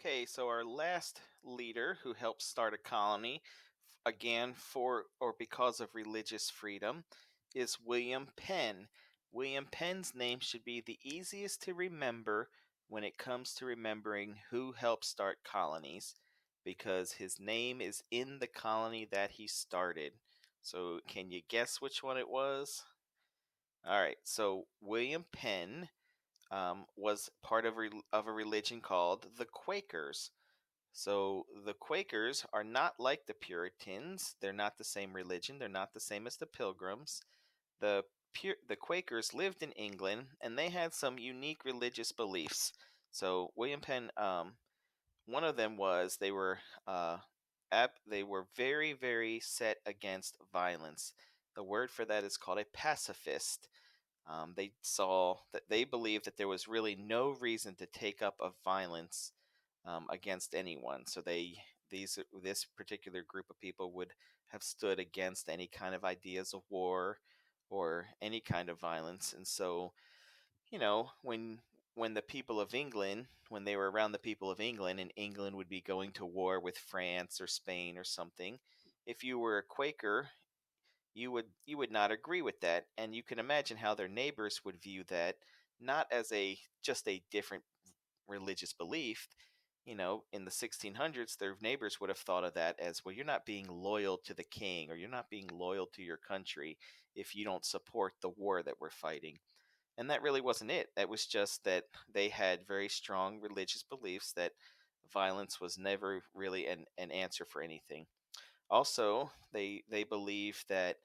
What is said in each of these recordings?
Okay, so our last leader who helped start a colony, again for or because of religious freedom, is William Penn. William Penn's name should be the easiest to remember when it comes to remembering who helped start colonies, because his name is in the colony that he started. So, can you guess which one it was? All right, so William Penn was part of a religion called the Quakers. So the Quakers are not like the Puritans. They're not the same religion. They're not the same as the Pilgrims. The Quakers lived in England, and they had some unique religious beliefs. So William Penn, one of them was they were very very set against violence. The word for that is called a pacifist. They saw that they believed that there was really no reason to take up of violence against anyone. So this particular group of people would have stood against any kind of ideas of war or any kind of violence. And so, when the people of England, when they were around the people of England, and England would be going to war with France or Spain or something, if you were a Quaker, you would not agree with that, and you can imagine how their neighbors would view that, not as a just a different religious belief. In the 1600s, their neighbors would have thought of that as, well, you're not being loyal to the king, or you're not being loyal to your country if you don't support the war that we're fighting. And that really wasn't it. That was just that they had very strong religious beliefs that violence was never really an answer for anything. Also, they believe that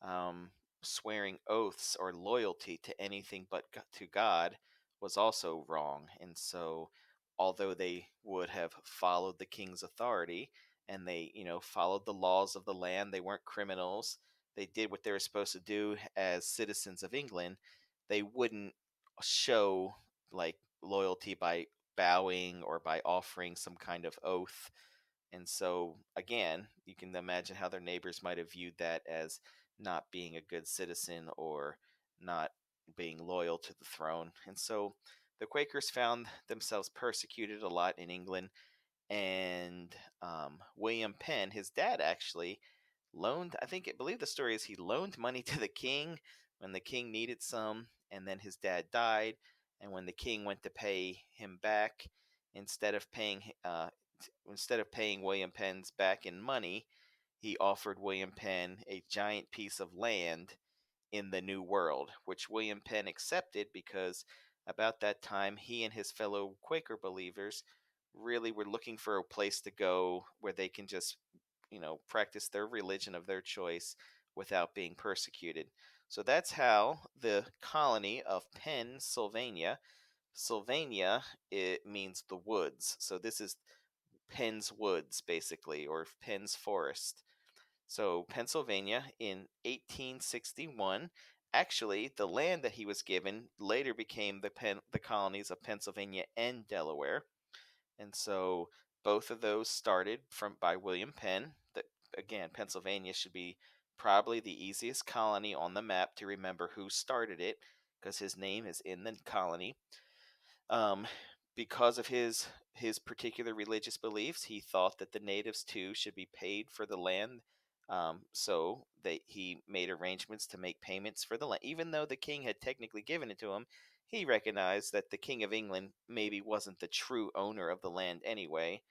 um, swearing oaths or loyalty to anything but to God was also wrong. And so, although they would have followed the king's authority, and they, followed the laws of the land, they weren't criminals. They did what they were supposed to do as citizens of England. They wouldn't show like loyalty by bowing or by offering some kind of oath. And so, again, you can imagine how their neighbors might have viewed that as not being a good citizen or not being loyal to the throne. And so the Quakers found themselves persecuted a lot in England. And William Penn, his dad, actually loaned, I believe the story is he loaned money to the king when the king needed some, and then his dad died. And when the king went to pay him back, instead of paying William Penn's back in money, he offered William Penn a giant piece of land in the New World, which William Penn accepted because about that time he and his fellow Quaker believers really were looking for a place to go where they can just, practice their religion of their choice without being persecuted. So that's how the colony of Pennsylvania, Sylvania, it means the woods. So this is Penn's Woods, basically, or Penn's Forest. So, Pennsylvania in 1861, actually, the land that he was given later became the colonies of Pennsylvania and Delaware. And so, both of those started from by William Penn. That again, Pennsylvania should be probably the easiest colony on the map to remember who started it, because his name is in the colony. Um, because of his particular religious beliefs, he thought that the natives too should be paid for the land. So he made arrangements to make payments for the land, even though the king had technically given it to him. He recognized that the King of England maybe wasn't the true owner of the land anyway,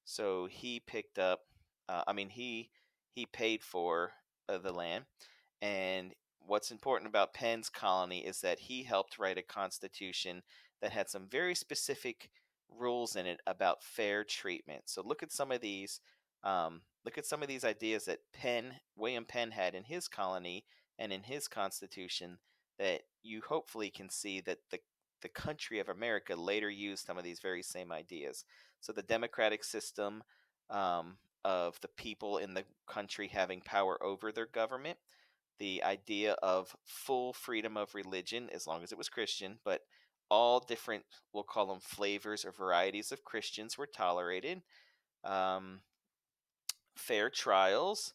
so he picked up. He paid for the land. And what's important about Penn's colony is that he helped write a constitution that had some very specific rules in it about fair treatment. So look at some of these. Look at some of these ideas that William Penn, had in his colony and in his constitution, that you hopefully can see that the country of America later used some of these very same ideas. So the democratic system, of the people in the country having power over their government, the idea of full freedom of religion, as long as it was Christian, but all different, we'll call them flavors or varieties of Christians were tolerated. Um, Fair trials,